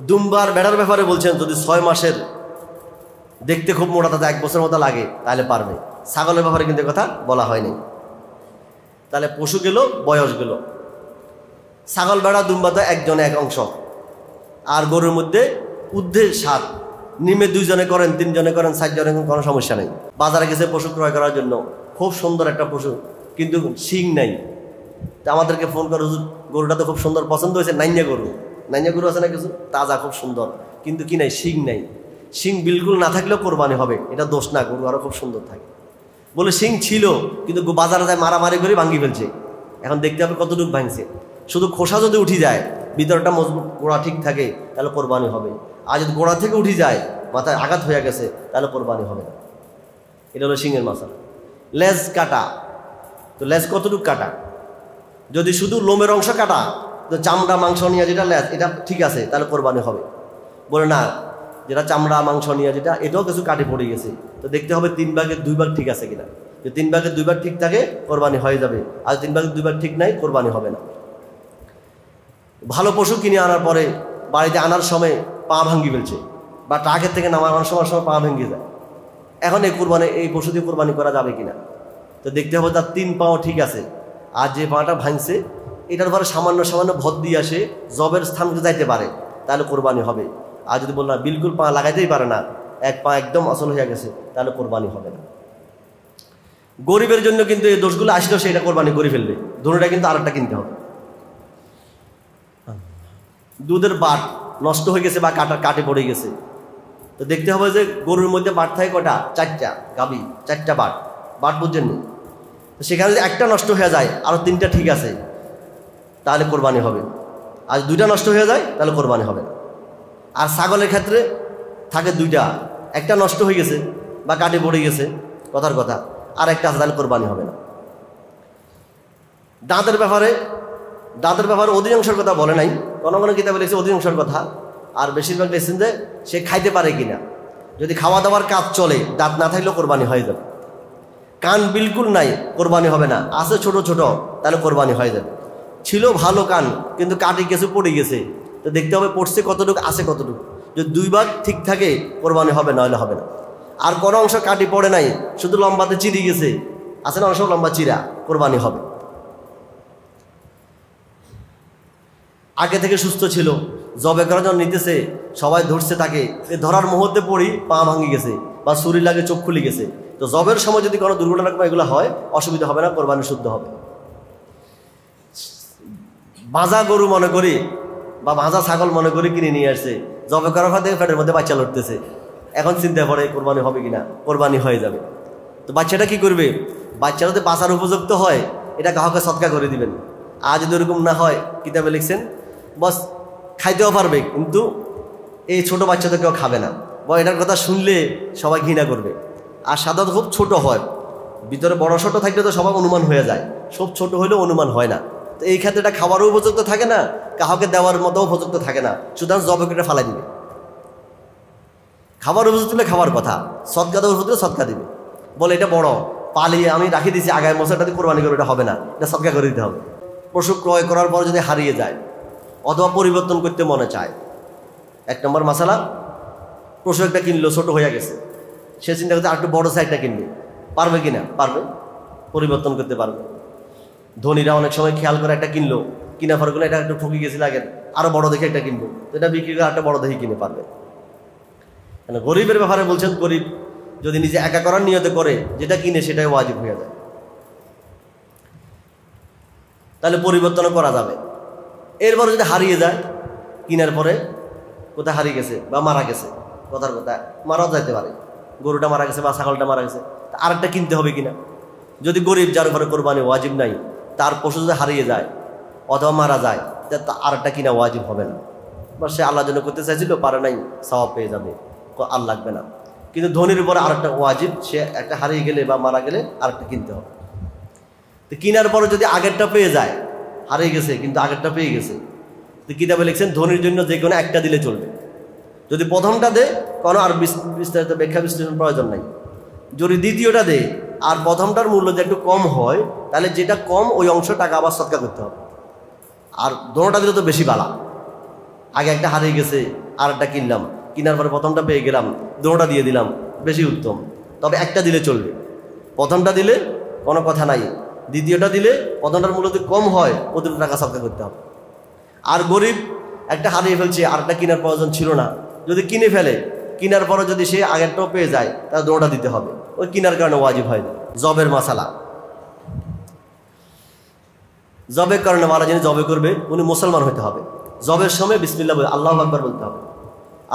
[SPEAKER 1] দুম্বার বেড়ার ব্যাপারে বলছেন, যদি 6 মাসের দেখতে খুব মোটা তাতে 1 বছর মতো লাগে তাহলে পারবে। ছাগলের ব্যাপারে কিন্তু কথা বলা হয়নি। তাহলে পশু গেল, বয়স গেল। ছাগল বেড়া দুম্বা তো একজনে এক অংশ, আর গরুর মধ্যে ঊর্ধ্বে 7, নিমে 2 জনে করেন, 3 জনে করেন, 4 জনে করেন, কোনো সমস্যা নেই। বাজারে গেছে পশু ক্রয় করার জন্য, খুব সুন্দর একটা পশু, কিন্তু শিং নাই। তা আমাদেরকে ফোন করে, হুজুর গরুটা তো খুব সুন্দর, পছন্দ হয়েছে, নাইঞ্জা গরু। নাইঞ্জা গরু আছে না কিছু, তাজা, খুব সুন্দর, কিন্তু কি নাই, শিং নাই। শিং বিলকুল না থাকলেও কোরবানি হবে, এটা দোষ না, গরু আরো খুব সুন্দর থাকে। বলে শিং ছিল, কিন্তু বাজারে যায় মারামারি করে ভাঙি ফেলছে। এখন দেখতে হবে কতটুকু ভাঙছে। শুধু খোসা যদি উঠি যায়, ভিতরটা মজবুত, গোড়া ঠিক থাকে, তাহলে কোরবানি হবে। আর যদি গোড়া থেকে উঠি যায়, মাথায় আঘাত হয়ে গেছে, তাহলে কোরবানি হবে না। এটা হলো শিংয়ের মাসালা। লেজ কাটা, তো লেজ কতটুকু কাটা? যদি শুধু লোমের অংশ কাটা, তো চামড়া মাংস নিয়ে যেটা লেজ, এটা ঠিক আছে, তাহলে কোরবানি হবে। বলে না, যেটা চামড়া মাংস নিয়ে যেটা, এটাও কিছু কাটে পড়ে গেছে, তো দেখতে হবে 3 ভাগের 2 ভাগ ঠিক আছে কিনা। যদি 3 ভাগের 2 ভাগ ঠিক থাকে, কোরবানি হয়ে যাবে। আর 3 ভাগের 2 ভাগ ঠিক নাই, কোরবানি হবে না। ভালো পশু কিনে আনার পরে বাড়িতে আনার সময় পা ভাঙ্গি ফেলছে, বা ট্রাকের থেকে নামানোর সময় পা ভেঙে যায়, এখন এই পশু দিয়ে কোরবানি করা যাবে কিনা। তো দেখতে হবে তার 3 পাও ঠিক আছে, আর যে পাটা ভাঙছে এটার পরে সামান্য সামান্য ভর দিয়ে আসে, জবের স্থানকে যাইতে পারে, তাহলে কোরবানি হবে। আর যদি বললাম বিলকুল পা লাগাইতেই পারে না, 1 পা একদম অচল হয়ে গেছে, তাহলে কোরবানি হবে না। গরিবের জন্য কিন্তু এই দোষগুলো আসলেও সেটা কোরবানি করে ফেলবে, ধরুনটা কিন্তু আরেকটা কিনতে হবে। দুধের বাট নষ্ট হয়ে গেছে বা কাটে পড়ে গেছে, তো দেখতে হবে যে গরুর মধ্যে বাট থাকে কটা, 4টা গাবি, 4টা বাট বুঝছেন নি। তো সেখানে যদি একটা নষ্ট হয়ে যায়, আরও 3টা ঠিক আছে, তাহলে কোরবানি হবে। আর 2টা নষ্ট হয়ে যায়, তাহলে কোরবানি হবে না। আর ছাগলের ক্ষেত্রে থাকে 2টা, একটা নষ্ট হয়ে গেছে বা কাটে পড়ে গেছে, কথার কথা, আর একটা আছে, তাহলে কোরবানি হবে না। দাঁতের ব্যাপারে অধিকাংশের কথা বলে নাই, কোনো কোনো কিতাবে লিখছে অধিকাংশের কথা, আর বেশিরভাগ লিখছেন যে সে খাইতে পারে কিনা। যদি খাওয়া দাওয়ার কাজ চলে, দাঁত না থাকলেও কোরবানি হয়ে যাবে। কান বিলকুল নাই, কোরবানি হবে না। আছে ছোট ছোট, তাহলে কোরবানি হয়ে যাবে। ছিল ভালো কান, কিন্তু কাটে কিছু পড়ে গেছে, তো দেখতে হবে পড়ছে কতটুকু, আছে কতটুকু। যদি 2 ভাগ ঠিক থাকে, কোরবানি হবে, নাহলে হবে না। আর কোনো অংশ কাটি পড়ে নাই, শুধু লম্বাতে চিরি গেছে, আছে না অংশ লম্বা চিরা, কোরবানি হবে। আগে থেকে সুস্থ ছিল, জবে করার জন্য নিতেছে, সবাই ধরছে তাকে, ধরার মুহূর্তে পড়ি পা ভাঙি গেছে বা ছুরি লাগে চোখ খুলে গেছে, তো জবের সময় যদি কোনো দুর্ঘটনা এগুলো হয়, অসুবিধা হবে না, কোরবানি শুদ্ধ হবে। ভাজা গরু মনে করি বা ভাজা ছাগল মনে করি কিনে নিয়ে আসছে, জবে করার পর থেকে পেটের মধ্যে বাচ্চা লড়তেছে, এখন চিন্তা করে কোরবানি হবে কিনা, কোরবানি হয়ে যাবে। তো বাচ্চাটা কি করবে? বাচ্চাটা যদি বাঁচার উপযুক্ত হয়, এটা কাউকে সৎকার করে দিবেন। আর যদি ওরকম না হয়, কিতাবে লিখছেন বস খাইতেও পারবে, কিন্তু এই ছোট বাচ্চাদের কেউ খাবে না, বা এটার কথা শুনলে সবাই ঘৃণা করবে। আর সাধারণত খুব ছোট হয়, ভিতরে বড় ছোট থাকলে তো সবাই অনুমান হয়ে যায়, সব ছোট হলেও অনুমান হয় না। তো এই ক্ষেত্রে এটা খাবারও উপযুক্ত থাকে না, কাউকে দেওয়ার মতো উপযুক্ত থাকে না, সুতরাং জবে কেটে ফালাই দিবে। খাবার উপযুক্ত হলে খাবার কথা, সৎকা দেওয়ার উপযুক্ত সৎকা দিবে। বলে এটা বড় পালিয়ে আমি রাখি দিয়েছি, আগামী বছরটাতে কোরবানি করে, এটা হবে না, এটা সৎকা করে দিতে হবে। পশু ক্রয় করার পর যদি হারিয়ে যায় অথবা পরিবর্তন করতে মনে চায়, 1 নম্বর মাসালা, পশু একটা কিনলো, ছোট হয়ে গেছে, সে চিন্তা করতে আর একটু বড় সাইজটা কিনবে, পারবে কিনা? পারবে, পরিবর্তন করতে পারবে। ধনীরা অনেক সময় খেয়াল করে একটা কিনলো, কিনা পরগুলো এটা একটু ঠকে গেছে লাগে, আরো বড় দেখে একটা কিনবো, তো এটা বিক্রি করে একটা বড় দেখে কিনে পারবে। গরিবের ব্যাপারে বলছেন, গরিব যদি নিজে একা করার নিয়তে করে, যেটা কিনে সেটাই ওয়াজিব হয়ে যায়, তাহলে পরিবর্তনও করা যাবে। এরপরে যদি হারিয়ে যায়, কিনার পরে কোথায় হারিয়ে গেছে বা মারা গেছে, কথার কথা মারাও যাইতে পারে, গরুটা মারা গেছে বা ছাগলটা মারা গেছে, আরেকটা কিনতে হবে কিনা। যদি গরিব যার ঘরে কোরবানি ওয়াজিব নাই, তার পশু যদি হারিয়ে যায় অথবা মারা যায়, তা আরেকটা কিনা ওয়াজিব হবে না। বা সে আল্লাহর জন্য করতে চাইছিল, পারে নাই, সওয়াব পেয়ে যাবে, আর লাগবে না। কিন্তু ধনীর উপরে আরেকটা ওয়াজিব, সে একটা হারিয়ে গেলে বা মারা গেলে আরেকটা কিনতে হবে। তো কেনার পরে যদি আগেরটা পেয়ে যায়, হারিয়ে গেছে কিন্তু আগেরটা পেয়ে গেছে, তো কিতাবে লিখছেন ধনীর জন্য যে কোনো একটা দিলে চলবে। যদি প্রথমটা দে, কোনো আর বিস্তারিত ব্যাখ্যা বিশ্লেষণ প্রয়োজন নাই। যদি দ্বিতীয়টা দে আর প্রথমটার মূল্য যদি একটু কম হয়, তাহলে যেটা কম ওই অংশ টাকা আবার সৎকার করতে হবে। আর দোনোটা দিলে তো বেশি বালা। আগে একটা হারিয়ে গেছে, আর একটা কিনলাম, কেনার পরে প্রথমটা পেয়ে গেলাম, দোনোটা দিয়ে দিলাম, বেশি উত্তম। তবে একটা দিলে চলবে। প্রথমটা দিলে কোনো কথা নাই, দ্বিতীয়টা দিলে প্রথমটার মূল্য যদি কম হয় ওদের টাকা সৎকার করতে হবে। আর গরিব একটা হারিয়ে ফেলছে, আরেকটা কেনার প্রয়োজন ছিল না, যদি কিনে ফেলে, কেনার পরে যদি সে আগেরটাও পেয়ে যায়, তাহলে দোনোটা দিতে হবে, ওই কেনার কারণে ওয়াজিব হয় না। জবের মাসালা, জবের কারণে মারা যিনি জবে করবে উনি মুসলমান হতে হবে। জবের সময় বিসমিল্লাহ বলে আল্লাহু আকবার বলতে হবে,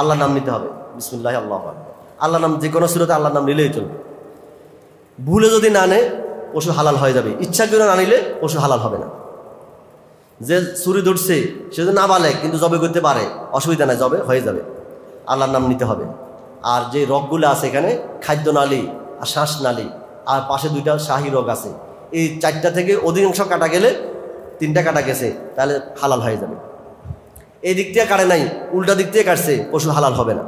[SPEAKER 1] আল্লাহর নাম নিতে হবে, বিসমিল্লাহ আল্লাহু আকবার। আল্লাহর নাম যে কোনো সূরাতে আল্লাহর নাম নিলেই চলবে। ভুলে যদি না নেয় পশু হালাল হয়ে যাবে, ইচ্ছা করে না নিলে পশু হালাল হবে না। যে ছুরি ধরছে সে যদি না বালে কিন্তু জবে করতে পারে, অসুবিধা নাই, জবে হয়ে যাবে, আল্লাহর নাম নিতে হবে। আর যে রগগুলো আছে এখানে, খাদ্য নালী আর শ্বাস নালী আর পাশে দুইটা শাহী রগ আছে, এই চারটা থেকে অধিকাংশ কাটা গেলে, তিনটা কাটা গেছে, তাহলে হালাল হয়ে যাবে। এই দিক দিয়ে কাটে নাই, উল্টা দিক দিয়ে কাটছে, পশু হালাল হবে না।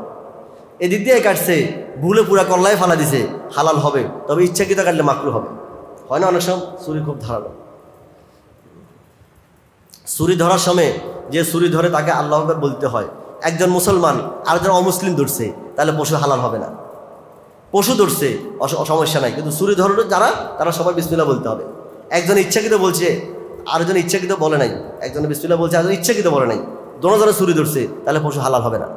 [SPEAKER 1] এই দিক দিয়ে কাটছে, ভুলে পুরা কল্লায় ফালা দিছে, হালাল হবে, তবে ইচ্ছাকৃত কাটলে মাকরু হবে। হয় না অনেক সময় ছুরি খুব ধারালো, ছুরি ধরার সময় যে ছুরি ধরে তাকে আল্লাহ আকবার বলতে হয়। একজন মুসলমান আর একজন অমুসলিম ধরছে, তাহলে পশু হালাল হবে না। পশু ধরছে সমস্যা নাই, কিন্তু ছুরি ধরলে যারা, তারা সবাই বিসমিল্লাহ বলতে হবে। একজন ইচ্ছাকৃত বলছে, আরেকজন ইচ্ছাকৃত বলে নাই, একজন বিসমিল্লাহ বলছে, আরেকজন ইচ্ছাকৃত বলে নাই, দোনোজনে ছুরি ধরছে, তাহলে পশু হালাল হবে না।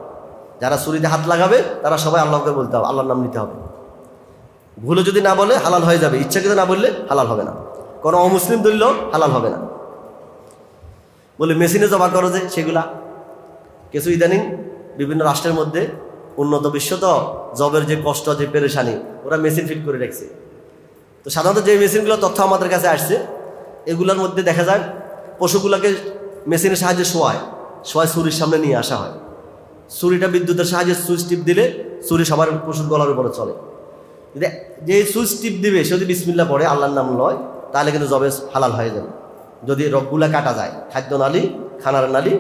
[SPEAKER 1] যারা ছুরিতে হাত লাগাবে তারা সবাই আল্লাহ আকবার বলতে হবে, আল্লাহর নাম নিতে হবে। ভুলে যদি না বলে হালাল হয়ে যাবে, ইচ্ছাকৃত না বললে হালাল হবে না। কোনো অমুসলিম ধরলেও হালাল হবে না। বলে মেশিনে জমা করো যে সেগুলা, কিছু ইদানিং বিভিন্ন রাষ্ট্রের মধ্যে, উন্নত বিশ্ব তো, জবের যে কষ্ট, যে পেরেশানি, ওরা মেশিন ফিট করে রাখছে। তো সাধারণত যে মেশিনগুলো তথ্য আমাদের কাছে আসছে, এগুলোর মধ্যে দেখা যায় পশুগুলোকে মেশিনের সাহায্যে শোয়ায় ছুরির সামনে নিয়ে আসা হয়। ছুরিটা বিদ্যুতের সাহায্যে সুইচ টিপ দিলে ছুরি সবার পশুর গলার উপরে চলে। যে সুইচ টিপ দিবে সে যদি বিসমিল্লাহ পড়ে, আল্লাহর নাম লয়, তাহলে কিন্তু জবে হালাল হয়ে যাবে। যদি রগগুলা কাটা যায়, খাদ্য নালী, খানার নালী,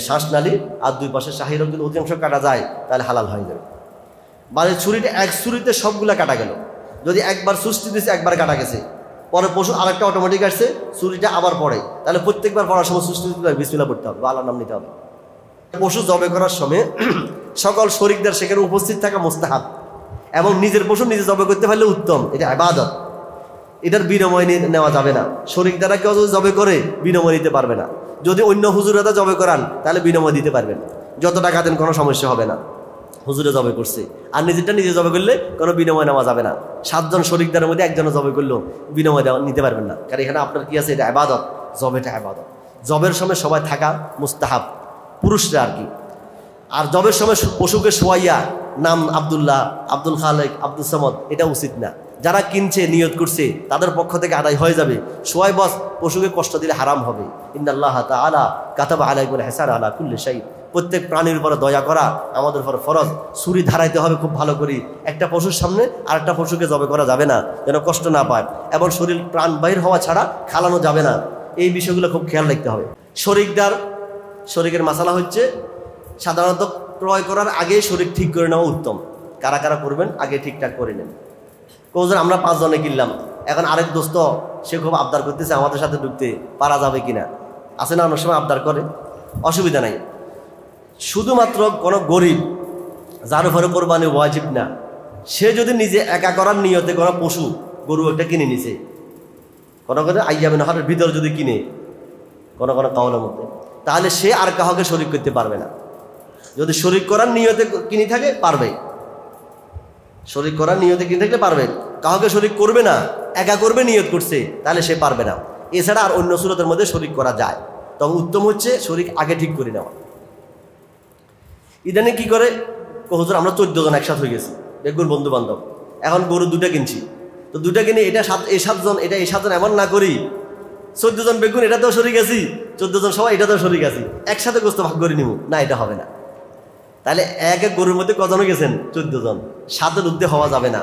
[SPEAKER 1] শ্বাস নালী আর দুই পাশে শাহী রগ যদি অধিকাংশ কাটা যায়, তাহলে হালাল হয়ে যাবে। মানে ছুরিটা এক ছুরিতে সবগুলা কাটা গেল। যদি একবার সুইচ দিয়েছে, একবার কাটা গেছে, পরে পশু আরেকটা অটোমেটিক আসছে, ছুরিটা আবার পড়ে, তাহলে প্রত্যেকবার পড়ার সময় সুইচ দিতে হবে, বিসমিল্লাহ পড়তে হবে বা আল্লাহর নাম নিতে হবে। পশু জবে করার সময় সকল শরীকদের সেখানে উপস্থিত থাকা মুস্তাহাব, এবং নিজের পশু নিজে জবে করতে পারলে উত্তম। এটা ইবাদত, এটার বিনিময় নেওয়া যাবে না। শরীক দ্বারা কেউ যদি জবে করে বিনিময় নিতে পারবে না। যদি অন্য হুজুরেরা জবে করান তাহলে বিনিময় দিতে পারবেন, যত টাকা দেন কোনো সমস্যা হবে না। হুজুরে জবে করছে আর নিজেরটা নিজে জবে করলে কোনো বিনিময় নেওয়া যাবে না। 7 জন শরীকদারের মধ্যে একজনও জবে করলেও বিনিময় নিতে পারবেন না, কারণ এখানে আপনার কি আছে, এটা ইবাদত, জবেটা ইবাদত। জবের সময় সবাই থাকা মুস্তাহাব, পুরুষরা আর কি। আর জবের সময় পশুকে শোয়াইয়া নাম আব্দুল্লাহ, আব্দুল খালেক, আব্দুল সামদ, এটা উচিত না। যারা কিনছে, নিয়ত করছে, তাদের পক্ষ থেকে আদায় হয়ে যাবে। সোয়াই বস পশুকে কষ্ট দিলে হারাম হবে। ইন্নাল্লাহ তাআলা কাতাবা আলাইকুল ইহসান আলা কুল্লি শাই, প্রত্যেক প্রাণীর উপরে দয়া করা আমাদের উপর ফরজ। ছুরি ধারাইতে হবে খুব ভালো করে। একটা পশুর সামনে আর একটা পশুকে জবে করা যাবে না, যেন কষ্ট না পায়, এবং শরীর প্রাণ বাহির হওয়া ছাড়া খালানো যাবে না। এই বিষয়গুলো খুব খেয়াল রাখতে হবে। শরীকের মাসালা হচ্ছে, সাধারণত ক্রয় করার আগেই শরীর ঠিক করে নেওয়া উত্তম। কারা কারা করবেন আগে ঠিকঠাক করে নেন। কোজন আমরা 5 জনে কিনলাম, এখন আরেক দোস্ত সে খুব আবদার করতেছে আমাদের সাথে ঢুকতে, পারা যাবে কিনা, আছে না অনেক সময় আবদার করে, অসুবিধা নাই। শুধুমাত্র কোনো গরিব যার উপরে কোরবানি ওয়াজিব না, সে যদি নিজে একা করার নিয়তে কোনো পশু, গরু একটা কিনে নিছে, কোনো আইয়াবে নহরের ভিতর যদি কিনে কোনো কাউলের মধ্যে, তাহলে সে আর কাউকে শরীক করতে পারবে না। যদি শরীক করার নিয়তে কিনে থাকে পারবে, শরীক করার নিয়তে কিনে থাকলে পারবে। কাউকে শরীক করবে না, একা করবে নিয়ত করছে, তাহলে সে পারবে না। এছাড়া আর অন্য সুরতের মধ্যে শরীক করা যায়, তবে উত্তম হচ্ছে শরীক আগে ঠিক করে নেওয়া। ইদানিং কি করে, হুজুর আমরা 14 জন একসাথে হয়ে গেছি, বেগুন বন্ধু বান্ধব, এখন গরু 2টা কিনছি, তো 2টা কিনে এটা এই 7 জন, এটা এই 7 জন, এমন না করি 14 জন বেগুন এটাতেও শরিক আছি, 14 জন সবাই এটাতেও শরিক আছি, একসাথে গোস্ত ভাগ করে নিব না, এটা হবে না। তাহলে এক এক গরুর মধ্যে কজন গেছেন? 14 জন। 7-এর ঊর্ধ্বে হওয়া যাবে না,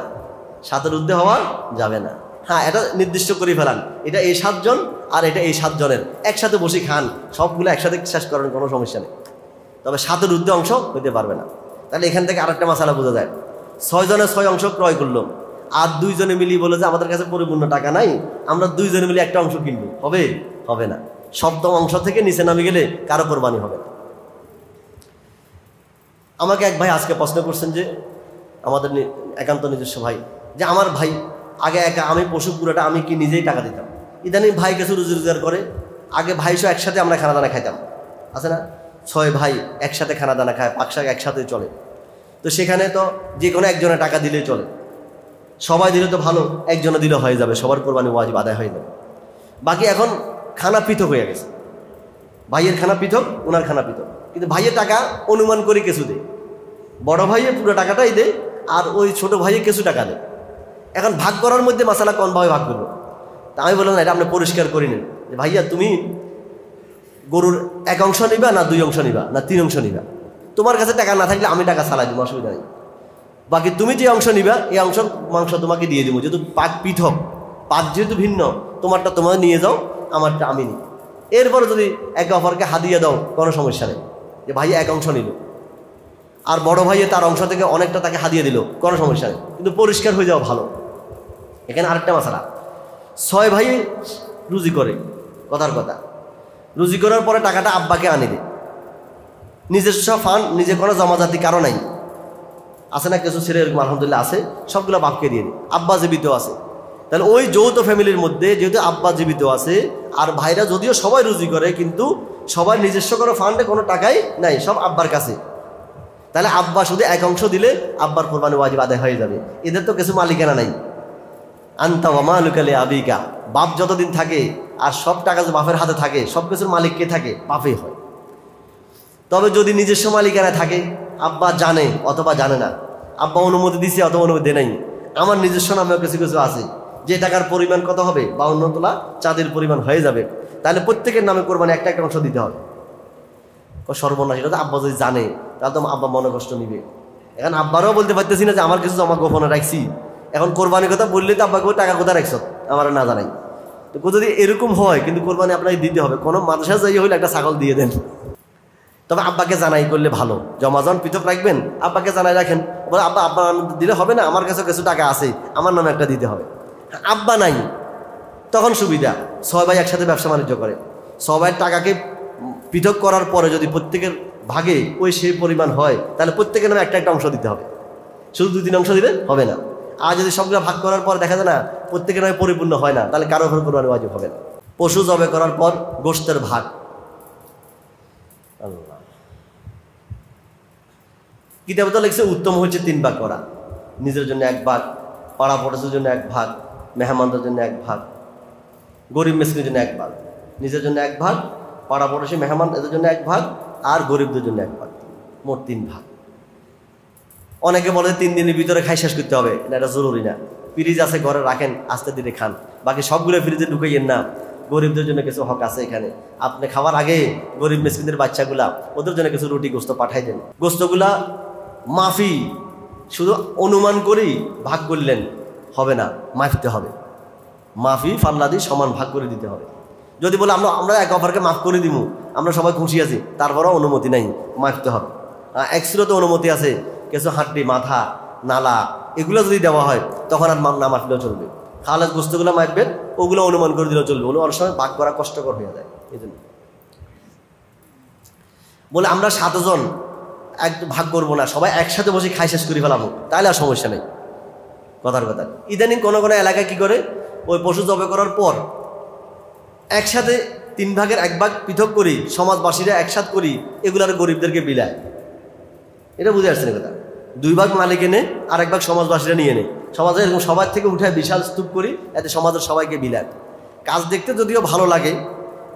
[SPEAKER 1] 7-এর ঊর্ধ্বে হওয়া যাবে না। হ্যাঁ, এটা নির্দিষ্ট করে ফেলান, এটা এই 7 জন আর এটা এই 7 জনের, একসাথে বসে খান, সবগুলো একসাথে শেষ করেন, কোনো সমস্যা নেই। তবে 7-এর ঊর্ধ্বে অংশ হইতে পারবে না। তাহলে এখান থেকে আরেকটা মাসালা বোঝা যায়, 6 জনের 6 অংশ ক্রয় করলো, আর 2 জনে মিলিয়ে বলে যে আমাদের কাছে পরিপূর্ণ টাকা নাই, আমরা 2 জনে মিলে একটা অংশ কিনবো, হবে? হবে না। সপ্তম অংশ থেকে নিচে নামে গেলে কারো কোরবানি হবে না। আমাকে এক ভাই আজকে প্রশ্ন করছেন যে, আমাদের একান্ত নিজস্ব ভাই, যে আমার ভাই আগে একা আমি পশু পুরোটা আমি কি নিজেই টাকা দিতাম, ইদানিং ভাই কিছু রুজি রোজগার করে, আগে ভাই সহ একসাথে আমরা খানা দানা খাইতাম, আছে না? 6 ভাই একসাথে খানা দানা খায়, পাকশাক একসাথে চলে, তো সেখানে তো যে কোনো একজনে টাকা দিলেই চলে, সবাই দিলে তো ভালো, একজনে দিলে হয়ে যাবে, সবার কোরবানি ওয়াজিব আদায় হয়ে যাবে। বাকি এখন খানা পৃথক হয়ে গেছে, ভাইয়ের খানা পৃথক, ওনার খানা পৃথক, কিন্তু ভাইয়ের টাকা অনুমান করে কিছু দেয়, বড় ভাইয়ে পুরো টাকাটাই দেয়, আর ওই ছোট ভাইয়ে কিছু টাকা দেয়। এখন ভাগ করার মধ্যে মাসালা কোনভাবে ভাগ করবো? তা আমি বললাম না, এটা আপনি পরিষ্কার করে নিন যে ভাইয়া তুমি গরুর 1 অংশ নিবা না 2 অংশ নিবা না 3 অংশ নিবা, তোমার কাছে টাকা না থাকলে আমি টাকা চালাই দিব, অসুবিধা নেই। বাকি তুমি যে অংশ নিবা এই অংশ মাংস তোমাকে দিয়ে দেবো, যেহেতু পাক পৃথক, পাক যেহেতু ভিন্ন, তোমারটা তোমার নিয়ে যাও, আমারটা আমি নিই। এরপরে যদি একে অপরকে হাদিয়া দাও কোনো সমস্যা নেই, যে ভাইয়া 1 অংশ নিল আর বড় ভাইয়ে তার অংশ থেকে অনেকটা তাকে হাদিয়ে দিল, কোনো সমস্যা নেই, কিন্তু পরিষ্কার হয়ে যাওয়া ভালো। এখানে আরেকটা মাসালা, 6 ভাই রুজি করে, কথার কথা, রুজি করার পরে টাকাটা আব্বাকে আনি দেয়, নিজস্ব ফান্ড, নিজে কোনো জমাজাতি কারো নাই, আছে না কিছু ছেলে এরকম আলহামদুলিল্লাহ আছে, সবগুলো বাপকে দিয়ে দিই, আব্বা জীবিত আছে। তাহলে ওই যৌথ ফ্যামিলির মধ্যে যেহেতু আব্বা জীবিত আছে আর ভাইরা যদিও সবাই রুজি করে, কিন্তু সবার নিজস্ব কোনো ফান্ডে কোনো টাকাই নাই, সব আব্বার কাছে, তাহলে আব্বা শুধু 1 অংশ দিলে আব্বার কোরবানি ওয়াজিব আদায় হয়ে যাবে। এদের তো কিছু মালিকানা নাই, আনতা ওয়া মালুকা লি আবিকা, বাপ যতদিন থাকে আর সব টাকা যে বাপের হাতে থাকে, সব কিছুর মালিক কে থাকে? বাপেই হয়। তবে যদি নিজস্ব মালিকানা থাকে, আব্বা জানে অথবা জানে না, আব্বা অনুমতি দিছে অথবা অনুমতি দেয় নাই, আমার নিজস্ব নামেও কিছু কিছু আছে, যে টাকার পরিমাণ কত হবে? 52 তোলা চাঁদের পরিমাণ হয়ে যাবে, তাহলে প্রত্যেকের নামে কোরবানি একটা একটা অংশ দিতে হবে। সর্বনাশ, এটা তো আব্বা যদি জানে তাহলে তো আব্বা মনে কষ্ট নিবে। এখন আব্বারও বলতে পারতেছি না যে আমার কিছু জমা গোপনে রাখছি, এখন কোরবানির কথা বললে তো আব্বাকে টাকা কোথায় রাখছ আমার না জানাই। তো যদি এরকম হয়, কিন্তু কোরবানি আপনাকে দিতে হবে, কোনো মাদ্রাসা যাই হইলে একটা ছাগল দিয়ে দেন, তবে আব্বাকে জানাই করলে ভালো। জমাজন পৃথক রাখবেন, আব্বাকে জানাই রাখেন, বলে আব্বা আব্বা দিলে হবে না, আমার কাছে কিছু টাকা আছে, আমার নামে একটা দিতে হবে। আব্বা নাই, তখন সুবিধা, 6 ভাই একসাথে ব্যবসা বাণিজ্য করে, সবাই টাকাকে পৃথক করার পরে যদি প্রত্যেকের ভাগে ওই সেই পরিমাণ হয়, তাহলে প্রত্যেকের নামে একটা একটা অংশ দিতে হবে, শুধু 2-3 অংশ দিলে হবে না। আর যদি সবগুলো ভাগ করার পর দেখা যায় না প্রত্যেকের নামে পরিপূর্ণ হয় না, তাহলে কারো উপর কোরবানি ওয়াজিব হবে না। পশু জবে করার পর গোশতের ভাগ, আল্লাহ কিতাবে তো লিখছে উত্তম হচ্ছে 3 ভাগ করা, নিজের জন্য 1 ভাগ, পাড়া পড়োশের জন্য 1 ভাগ, মেহমানদের জন্য 1 ভাগ, গরিব মিসকিনের জন্য 1 ভাগ, নিজের জন্য 1 ভাগ, পাড়া পড়োশি মেহমান এদের জন্য 1 ভাগ, আর গরিবদের জন্য 1 ভাগ, মোট 3 ভাগ। অনেকে বলে 3 দিনের ভিতরে খাই শেষ করতে হবে, না, এটা জরুরি না। ফ্রিজ আছে ঘরে রাখেন, আস্তে ধীরে খান, বাকি সবগুলো ফ্রিজে ঢুকাইয়েন না। গরিবদের জন্য কিছু হক আছে এখানে, আপনি খাওয়ার আগে গরিব মিসকিনদের বাচ্চাগুলা ওদের জন্য কিছু রুটি গোস্ত পাঠাই দেন। গোস্তগুলা মাফি, শুধু অনুমান করেই ভাগ করলেন হবে না, মাফতে হবে, মাফি ফাল্লা দিয়ে সমান ভাগ করে দিতে হবে। যদি বলে আমরা এক অপরকে মাফ করে দিব, আমরা সবাই খুশি আছি, তারপরেও অনুমতি নাই, মাফতে হবে। তো অনুমতি আছে, কিছু হাড্ডি, মাথা, নালা এগুলো যদি দেওয়া হয় তখন আর না মাফলেও চলবে। খাওয়ালে গোস্তগুলো মাফবেন, ওগুলো অনুমান করে দিলেও চলবে, ওগুলো অনেক সময় ভাগ করা কষ্টকর হয়ে যায়। এই জন্য বলে আমরা 7 জন এক ভাগ করবো না, সবাই একসাথে বসে খাই শেষ করে ফেলাবো, তাহলে আর সমস্যা নেই। কথার কথা, ইদানিং কোনো কোনো এলাকায় কি করে, ওই পশু জবে করার পর একসাথে 3 ভাগের 1 ভাগ পৃথক করি, সমাজবাসীরা একসাথ করি, এগুলো আর গরিবদেরকে বিলায়। এটা বুঝে আসছে না কথা, 2 ভাগ মালিক এনে আর 1 ভাগ সমাজবাসীরা নিয়ে নেয়, সমাজে এরকম সবার থেকে উঠায় বিশাল স্তূপ করি, এতে সমাজের সবাইকে বিলায়। কাজ দেখতে যদিও ভালো লাগে,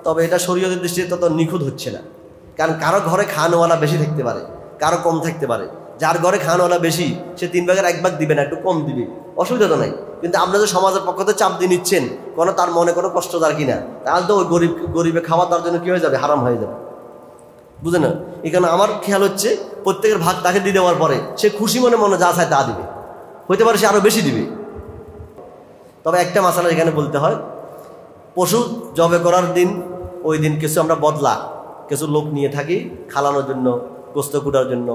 [SPEAKER 1] তবে এটা শরীয়তের দৃষ্টিতে তত নিখুঁত হচ্ছে না, কারণ কারো ঘরে খাওয়ানোওয়ালা বেশি থাকতে পারে, কারো কম থাকতে পারে, যার ঘরে খাওয়ানোলা বেশি সে 3 ভাগের 1 ভাগ দিবে না, একটু কম দিবে, অসুবিধা তো নাই। কিন্তু আপনারা যে সমাজের পক্ষ থেকে চাপ দিয়ে নিচ্ছেন, তার মনে কোনো কষ্ট তার কিনা, তাহলে তো ওই গরিবে খাওয়া তার জন্য কি হয়ে যাবে, হারাম হয়ে যাবে। বুঝে না? এখানে আমার খেয়াল হচ্ছে প্রত্যেকের ভাগ তাকে দিয়ে দেওয়ার পরে সে খুশি মনে মনে যা চায় তা দিবে, হইতে পারে সে আরও বেশি দিবে। তবে একটা মাসালা এখানে বলতে হয়, পশু জবে করার দিন ওই দিন কিছু আমরা বদলা কিছু লোক নিয়ে থাকি খালানোর জন্য, গোস্ত কুটার জন্য।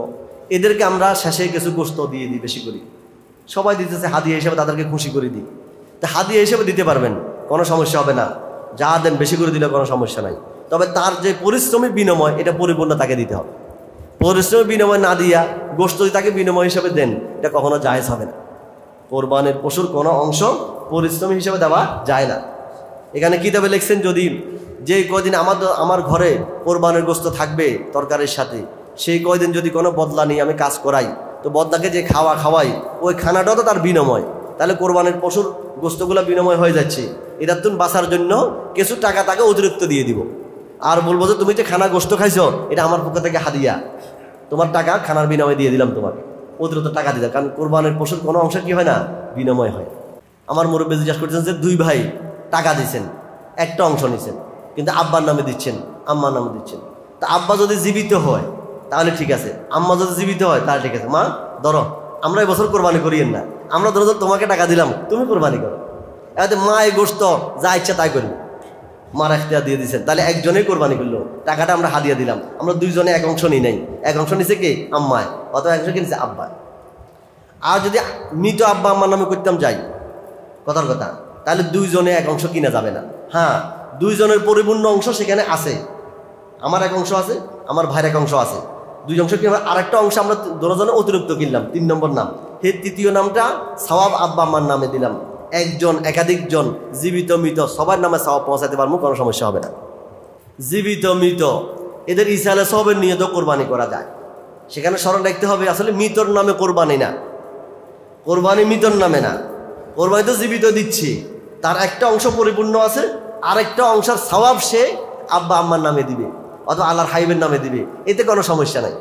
[SPEAKER 1] এদেরকে আমরা শেষে কিছু গোস্ত দিয়ে দিই, বেশি করি। সবাই দিতেছে হাদিয়া হিসেবে, তাদেরকে খুশি করে দিই। তা হাদিয়া হিসেবে দিতে পারবেন, কোনো সমস্যা হবে না, যা দেন বেশি করে দিলে কোনো সমস্যা নাই। তবে তার যে পরিশ্রমের বিনিময়, এটা পরিপূর্ণ তাকে দিতে হবে। পরিশ্রমের বিনিময় না দিয়া গোস্ত যদি তাকে বিনিময় হিসেবে দেন, এটা কখনো জায়েজ হবে না। কোরবানের পশুর কোনো অংশ পরিশ্রম হিসেবে দেওয়া যায় না। এখানে কিতাবে লিখছেন, যদি যে কয়দিন আমার ঘরে কোরবানের গোস্ত থাকবে তরকারির সাথে, সেই কয়দিন যদি কোনো বদলা নিয়ে আমি কাজ করাই, তো বদলাকে যে খাওয়াই ওই খানাটাও তো তার বিনিময়। তাহলে কোরবানের পশুর গোস্তগুলো বিনিময় হয়ে যাচ্ছে। এটার তুন বাঁচার জন্য কিছু টাকা তাকে অতিরিক্ত দিয়ে দিব, আর বলবো যে তুমি যে খানা গোস্ত খাইছো, এটা আমার পক্ষ থেকে হাদিয়া, তোমার টাকা খানার বিনিময়ে দিয়ে দিলাম তোমাকে, অতিরিক্ত টাকা দিলাম। কারণ কোরবানের পশুর কোনো অংশ কি হয় না, বিনিময় হয়। আমার মুরব্বী জিজ্ঞাসা করছেন যে 2 ভাই টাকা দিচ্ছেন, একটা অংশ নিচ্ছেন, কিন্তু আব্বার নামে দিচ্ছেন, আম্মার নামে দিচ্ছেন। তা আব্বা যদি জীবিত হয় তাহলে ঠিক আছে, আম্মা যদি জীবিত হয় তাহলে ঠিক আছে। মা ধরো, আমরা এবছর কোরবানি করিয়েন না, আমরা ধরো তোমাকে টাকা দিলাম, তুমি কোরবানি করো। এবার মা এই গোস্ত যা ইচ্ছা তাই করবে, মার এখতিয়ার দিয়ে দিচ্ছেন, তাহলে একজনেই কোরবানি করলো, টাকাটা আমরা হাদিয়া দিলাম। আমরা 2 জনে এক অংশ নিই নাই, এক অংশ নিছে কে, আম্মায়, অথবা এক অংশ কিনছে আব্বায়। আর যদি মৃত আব্বা আম্মার নামে করতাম যাই, কথার কথা, তাহলে 2 জনে এক অংশ কিনা যাবে না। হ্যাঁ, 2 জনের পরিপূর্ণ অংশ সেখানে আছে, আমার এক অংশ আছে, আমার ভাইয়ের এক অংশ আছে, 2 অংশ কিনে আরেকটা অংশ আমরা 2 জনে অতিরিক্ত কিনলাম, 3 নম্বর নাম। সেই 3য় নামটা সওয়াব আব্বা আম্মার নামে দিলাম। একজন, একাধিকজন, জীবিত মৃত সবার নামে সওয়াব পৌঁছাতে পারবো, কোনো সমস্যা হবে না। জীবিত মৃত এদের ইসালে সবের নিয়ত কোরবানি করা যায়। সেখানে স্মরণ রাখতে হবে, আসলে মৃতর নামে কোরবানি না, কোরবানি মৃতর নামে না। কোরবানি তো জীবিত দিচ্ছি, তার একটা অংশ পরিপূর্ণ আছে, আরেকটা অংশের সওয়াব সে আব্বা আম্মার নামে দিবে অথবা আল্লাহর হাইবের নামে দিবে, এতে কোনো সমস্যা নাই।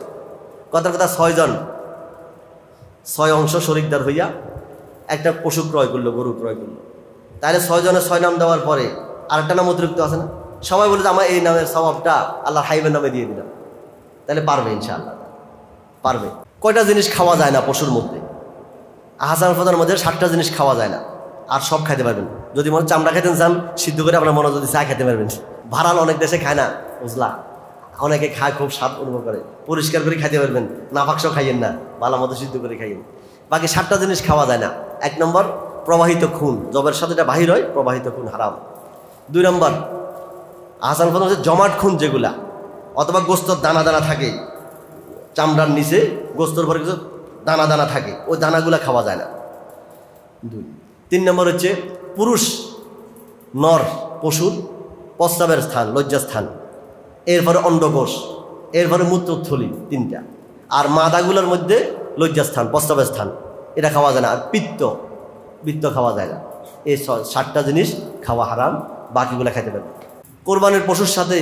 [SPEAKER 1] কথার কথা, 6 জন 6 অংশ শরিকদার হইয়া একটা পশু ক্রয় করলো, গরু ক্রয় করলো, তাহলে 6 জনের 6 নাম দেওয়ার পরে আরেকটা নাম অতিরিক্ত আছে না, সবাই বলে যে আমার এই নামের সওয়াবটা আল্লাহর হাইবের নামে দিয়ে দিলাম, তাহলে পারবে, ইনশাআল্লাহ পারবে। কয়টা জিনিস খাওয়া যায় না পশুর মধ্যে? আহসান ফদার মধ্যে 7টা জিনিস খাওয়া যায় না, আর সব খাইতে পারবেন। যদি মনে চামড়া খাইতেন চান, সিদ্ধ করে আপনার মনে যদি চা খেতে পারবেন। ভাড়াল অনেক দেশে খায় না, বুঝলা, অনেকে খায়, খুব স্বাদ অনুভব করে, পরিষ্কার করে খাইতে পারবেন, নাফাকশও খাইয়েন না, ভালো মতো সিদ্ধ করে খাইয়েন। বাকি 7টা জিনিস খাওয়া যায় না। 1 নম্বর প্রবাহিত খুন, জবের সাথে এটা বাহির হয়, প্রবাহিত খুন হারাম। 2 নম্বর আহসান ফদার মধ্যে জমাট খুন, যেগুলা অথবা গোস্তর দানা দানা থাকে, চামড়ার নিচে গোস্তর পরে কিছু দানা দানা থাকে, ওই দানাগুলা খাওয়া যায় না। 3 নম্বর হচ্ছে পুরুষ নর পশুর প্রস্রাবের স্থান, লজ্জাস্থান, এরপরে অন্ডকোষ, এরপরে মূত্রথলি, 3টা। আর মাদাগুলোর মধ্যে লজ্জাস্থান, প্রস্রাবের স্থান, এটা খাওয়া যায় না। আর বৃত্ত খাওয়া যায় না। এই 7টা জিনিস খাওয়া হারাম, বাকিগুলো খাইতে পারবে। কোরবানির পশুর সাথে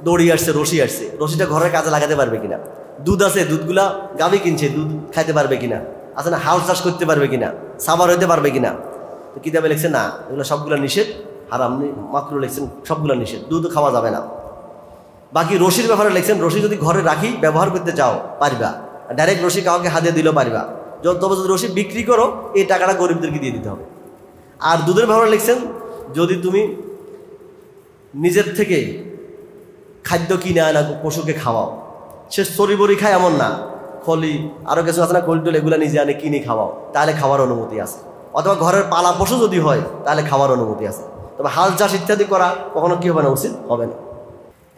[SPEAKER 1] দড়ি আসছে, রশি আসছে, রশিটা ঘরের কাজে লাগাতে পারবে কিনা? দুধ আছে, দুধগুলা গাভী কিনছে, দুধ খাইতে পারবে কিনা? আছে না, হাল চাষ করতে পারবে কিনা? সাবার হইতে পারবে কিনা? তো কিতাবে লিখছে না, এগুলো সবগুলো নিষেধ, হারাম মাকরুহ লিখছেন, সবগুলো নিষেধ, দুধ খাওয়া যাবে না। বাকি রশির ব্যাপারে লিখছেন, রশি যদি ঘরে রাখি ব্যবহার করতে চাও পারবা, ডাইরেক্ট রশি কাউকে হাতে দিলেও পারবা। তবে যদি রশি বিক্রি করো, এই টাকাটা গরিবদেরকে দিয়ে দিতে হবে। আর দুধের ব্যাপারে লিখছেন, যদি তুমি নিজের থেকে খাদ্য কিনে আনা পশুকে খাওয়াও, সে সরিবরি খায় এমন না, খলি আরও কিছু আছে না, খোলটোল, এগুলো নিজে আনে কিনে খাওয়াও, তাহলে খাওয়ার অনুমতি আছে। অথবা ঘরের পালা পশু যদি হয়, তাহলে খাওয়ার অনুমতি আছে। তবে হাল চাষ ইত্যাদি করা কখনো কি হবে না, উচিত হবে না।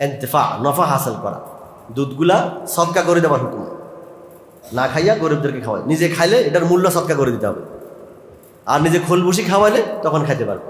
[SPEAKER 1] ইন্তেফা, নফা হাসিল করা, দুধগুলা সদকা করে দেওয়ার হুকুম, না খাইয়া গরিবদেরকে খাওয়ায়। নিজে খাইলে এটার মূল্য সদকা করে দিতে হবে, আর নিজে খোল বসি খাওয়াইলে তখন খাইতে পারবে।